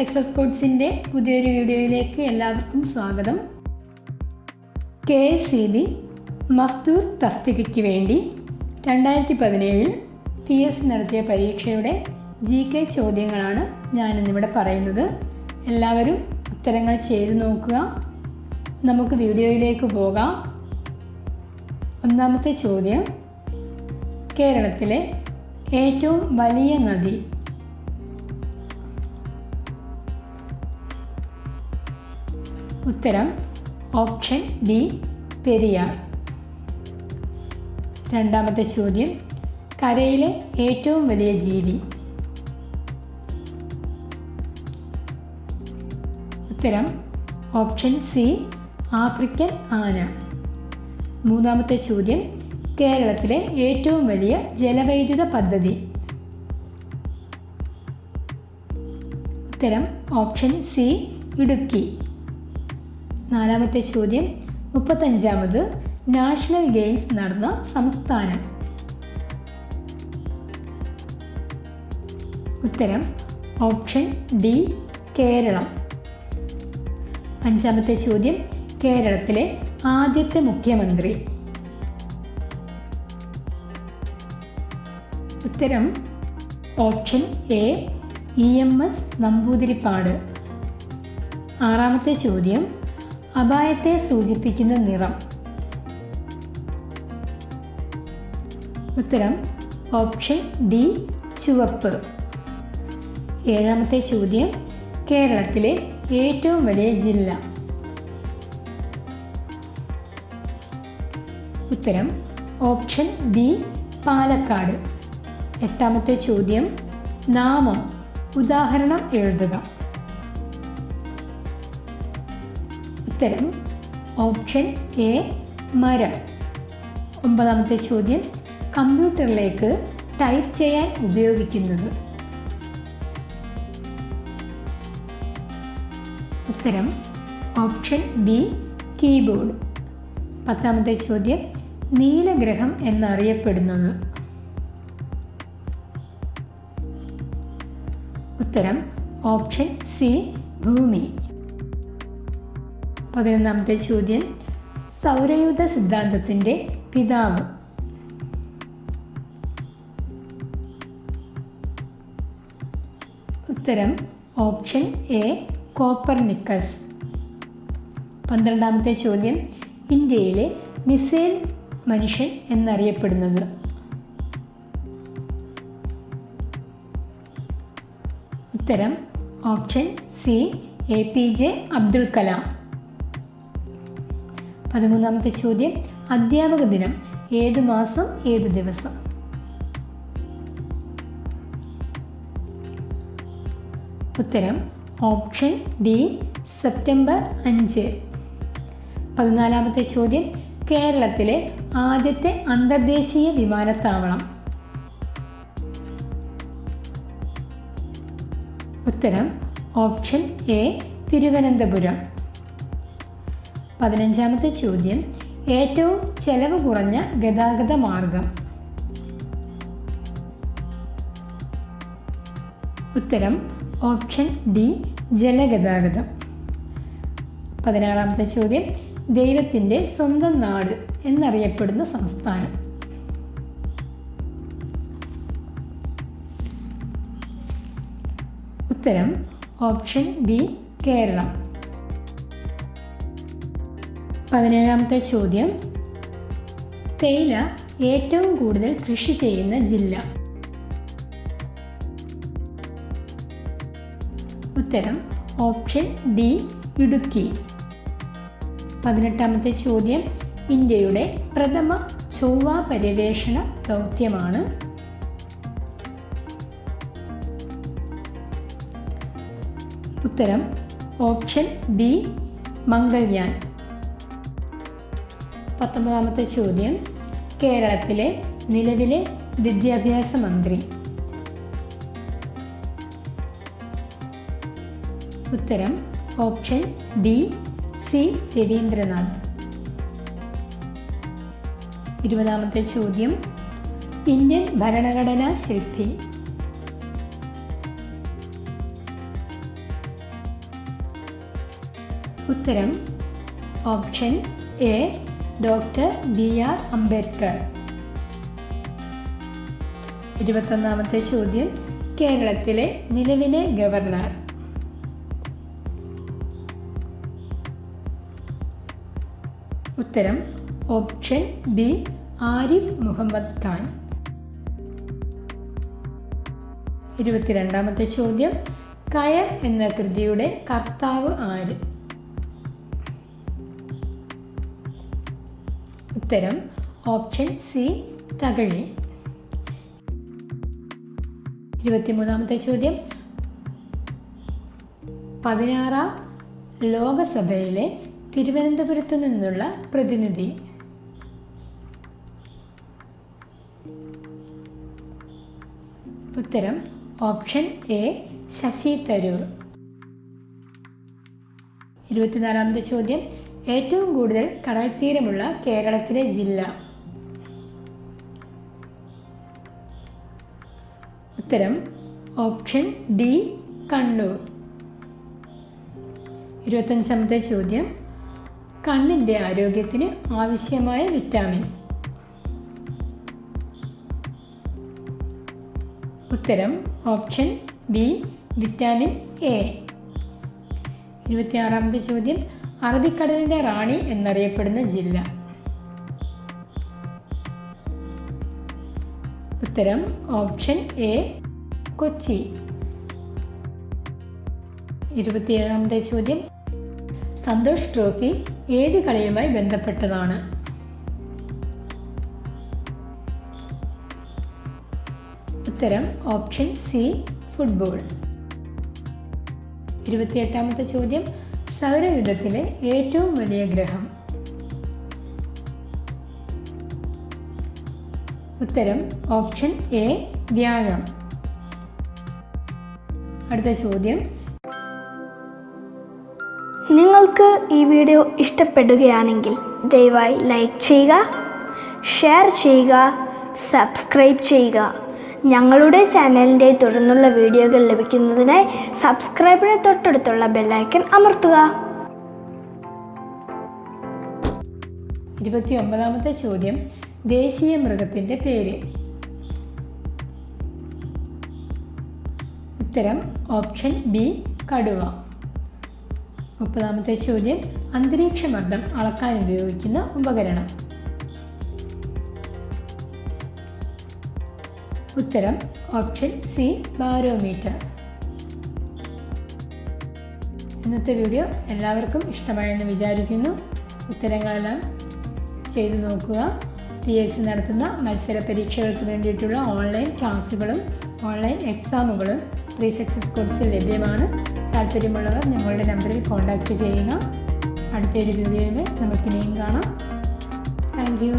Success കോഡ്സിൻ്റെ പുതിയൊരു വീഡിയോയിലേക്ക് എല്ലാവർക്കും സ്വാഗതം. KSEB മസ്ദൂർ തസ്തികയ്ക്ക് വേണ്ടി 2017 PSC നടത്തിയ പരീക്ഷയുടെ GK ചോദ്യങ്ങളാണ് ഞാനിന്നിവിടെ പറയുന്നത്. എല്ലാവരും ഉത്തരങ്ങൾ ചെയ്തു നോക്കുക. നമുക്ക് വീഡിയോയിലേക്ക് പോകാം. ഒന്നാമത്തെ ചോദ്യം, കേരളത്തിലെ ഏറ്റവും വലിയ നദി? ഉത്തരം ഓപ്ഷൻ ബി, പെരിയാർ. രണ്ടാമത്തെ ചോദ്യം, കരയിലെ ഏറ്റവും വലിയ ജീവി? ഉത്തരം ഓപ്ഷൻ സി, ആഫ്രിക്കൻ ആന. മൂന്നാമത്തെ ചോദ്യം, കേരളത്തിലെ ഏറ്റവും വലിയ ജലവൈദ്യുത പദ്ധതി? ഉത്തരം ഓപ്ഷൻ സി, ഇടുക്കി. നാലാമത്തെ ചോദ്യം, 35ാമത് നാഷണൽ ഗെയിംസ് നടന്ന സംസ്ഥാനം? ഉത്തരം ഓപ്ഷൻ ഡി, കേരളം. അഞ്ചാമത്തെ ചോദ്യം, കേരളത്തിലെ ആദ്യത്തെ മുഖ്യമന്ത്രി? ഉത്തരം ഓപ്ഷൻ എ, EMS നമ്പൂതിരിപ്പാട്. ആറാമത്തെ ചോദ്യം, അപായത്തെ സൂചിപ്പിക്കുന്ന നിറം? ഉത്തരം ഓപ്ഷൻ ഡി, ചുവപ്പ്. ഏഴാമത്തെ ചോദ്യം, കേരളത്തിലെ ഏറ്റവും വലിയ ജില്ല? ഉത്തരം ഓപ്ഷൻ ബി, പാലക്കാട്. എട്ടാമത്തെ ചോദ്യം, നാമം ഉദാഹരണം എഴുതുക? ഉത്തരം ഓപ്ഷൻ എ, മരം. ഒമ്പതാമത്തെ ചോദ്യം, കമ്പ്യൂട്ടറിലേക്ക് ടൈപ്പ് ചെയ്യാൻ ഉപയോഗിക്കുന്നത്? ഉത്തരം ഓപ്ഷൻ ബി, കീബോർഡ്. പത്താമത്തെ ചോദ്യം, നീലഗ്രഹം എന്നറിയപ്പെടുന്നത്? ഉത്തരം ഓപ്ഷൻ സി, ഭൂമി. 11ാമത്തെ ചോദ്യം, സൗരയൂഥ സിദ്ധാന്തത്തിൻ്റെ പിതാവ്? ഉത്തരം ഓപ്ഷൻ എ, കോപ്പർനിക്കസ്. 12ാമത്തെ ചോദ്യം, ഇന്ത്യയിലെ മിസൈൽ മനുഷ്യൻ എന്നറിയപ്പെടുന്നത്? ഉത്തരം option C, APJ Abdul Kalam. 13ാമത്തെ ചോദ്യം, അധ്യാപക ദിനം ഏതു മാസം ഏതു ദിവസം? ഉത്തരം ഓപ്ഷൻ ഡി, സെപ്റ്റംബർ 5. 14ാമത്തെ ചോദ്യം, കേരളത്തിലെ ആദ്യത്തെ അന്തർദേശീയ വിമാനത്താവളം? ഉത്തരം ഓപ്ഷൻ എ, തിരുവനന്തപുരം. 15ാമത്തെ ചോദ്യം, ഏറ്റവും ചെലവ് കുറഞ്ഞ ഗതാഗത മാർഗം? ഉത്തരം ഓപ്ഷൻ ഡി, ജലഗതാഗതം. 16ാമത്തെ ചോദ്യം, ദൈവത്തിൻ്റെ സ്വന്തം നാട് എന്നറിയപ്പെടുന്ന സംസ്ഥാനം? ഉത്തരം ഓപ്ഷൻ ബി, കേരളം. 17ാമത്തെ ചോദ്യം, തേയില ഏറ്റവും കൂടുതൽ കൃഷി ചെയ്യുന്ന ജില്ല? ഉത്തരം ഓപ്ഷൻ ഡി, ഇടുക്കി. 18ാമത്തെ ചോദ്യം, ഇന്ത്യയുടെ പ്രഥമ ചൊവ്വ പര്യവേഷണ ദൗത്യമാണ്? ഉത്തരം ഓപ്ഷൻ ബി, മംഗൾയാൻ. 19ാമത്തെ ചോദ്യം, കേരളത്തിലെ നിലവിലെ വിദ്യാഭ്യാസ മന്ത്രി? ഉത്തരം ഓപ്ഷൻ ഡി, സി രവീന്ദ്രനാഥ്. 20ാമത്തെ ചോദ്യം, ഇന്ത്യൻ ഭരണഘടനാ ശില്പി? ഉത്തരം option A doctor BR Ambedkar. 21ാമത്തെ ചോദ്യം, കേരളത്തിലെ നിലവിലെ ഗവർണർ. ഉത്തരം ഓപ്ഷൻ ബി ആരിഫ് മുഹമ്മദ് ഖാൻ. 22ാമത്തെ ചോദ്യം, കയർ എന്ന കൃതിയുടെ കർത്താവ് ആര്? ഉത്തരം ഓപ്ഷൻ സി തകഴി. 23ാമത്തെ ചോദ്യം, 16ാം ലോകസഭയിലെ തിരുവനന്തപുരത്തു നിന്നുള്ള പ്രതിനിധി. ഉത്തരം ഓപ്ഷൻ എ ശശി തരൂർ. 24ാമത്തെ ചോദ്യം, ഏറ്റവും കൂടുതൽ കടൽത്തീരമുള്ള കേരളത്തിലെ ജില്ല. ഉത്തരം ഓപ്ഷൻ ഡി കണ്ണൂർ. 25ാമത്തെ ചോദ്യം, കണ്ണിൻ്റെ ആരോഗ്യത്തിന് ആവശ്യമായ വിറ്റാമിൻ. ഉത്തരം ഓപ്ഷൻ ബി വിറ്റാമിൻ എ. 26ാമത്തെ ചോദ്യം, അറബിക്കടലിൻ്റെ റാണി എന്നറിയപ്പെടുന്ന ജില്ല. ഉത്തരം ഓപ്ഷൻ എ കൊച്ചി. 27ാമത്തെ ചോദ്യം, സന്തോഷ് ട്രോഫി ഏത് കളിയുമായി ബന്ധപ്പെട്ടതാണ്? ഉത്തരം ഓപ്ഷൻ സി ഫുട്ബോൾ. 28ാമത്തെ ചോദ്യം, സൗരയൂഥത്തിലെ ഏറ്റവും വലിയ ഗ്രഹം. ഉത്തരം ഓപ്ഷൻ എ വ്യാഴം. അടുത്ത ചോദ്യം, നിങ്ങൾക്ക് ഈ വീഡിയോ ഇഷ്ടപ്പെടുകയാണെങ്കിൽ ദയവായി ലൈക്ക് ചെയ്യുക, ഷെയർ ചെയ്യുക, സബ്സ്ക്രൈബ് ചെയ്യുക. ഞങ്ങളുടെ ചാനലിൻ്റെ തുടർന്നുള്ള വീഡിയോകൾ ലഭിക്കുന്നതിനായി സബ്സ്ക്രൈബിന് തൊട്ടടുത്തുള്ള ബെല്ലൈക്കൺ അമർത്തുക. 29ാമത്തെ ചോദ്യം, ദേശീയ മൃഗത്തിൻ്റെ പേര്. ഉത്തരം ഓപ്ഷൻ ബി കടുവ. 30ാമത്തെ ചോദ്യം, അന്തരീക്ഷമർദ്ദം അളക്കാൻ ഉപയോഗിക്കുന്ന ഉപകരണം. ഉത്തരം ഓപ്ഷൻ സി ബാരോമീറ്റർ. ഇന്നത്തെ വീഡിയോ എല്ലാവർക്കും ഇഷ്ടമായെന്ന് വിചാരിക്കുന്നു. ഉത്തരങ്ങളെല്ലാം ചെയ്തു നോക്കുക. PSC നടത്തുന്ന മത്സര പരീക്ഷകൾക്ക് വേണ്ടിയിട്ടുള്ള ഓൺലൈൻ ക്ലാസ്സുകളും ഓൺലൈൻ എക്സാമുകളും PreSuccess കോഴ്സിൽ ലഭ്യമാണ്. താല്പര്യമുള്ളവർ ഞങ്ങളുടെ നമ്പറിൽ കോൺടാക്റ്റ് ചെയ്യുക. അടുത്തൊരു വീഡിയോയിൽ നമുക്കിനിയും കാണാം. Thank you.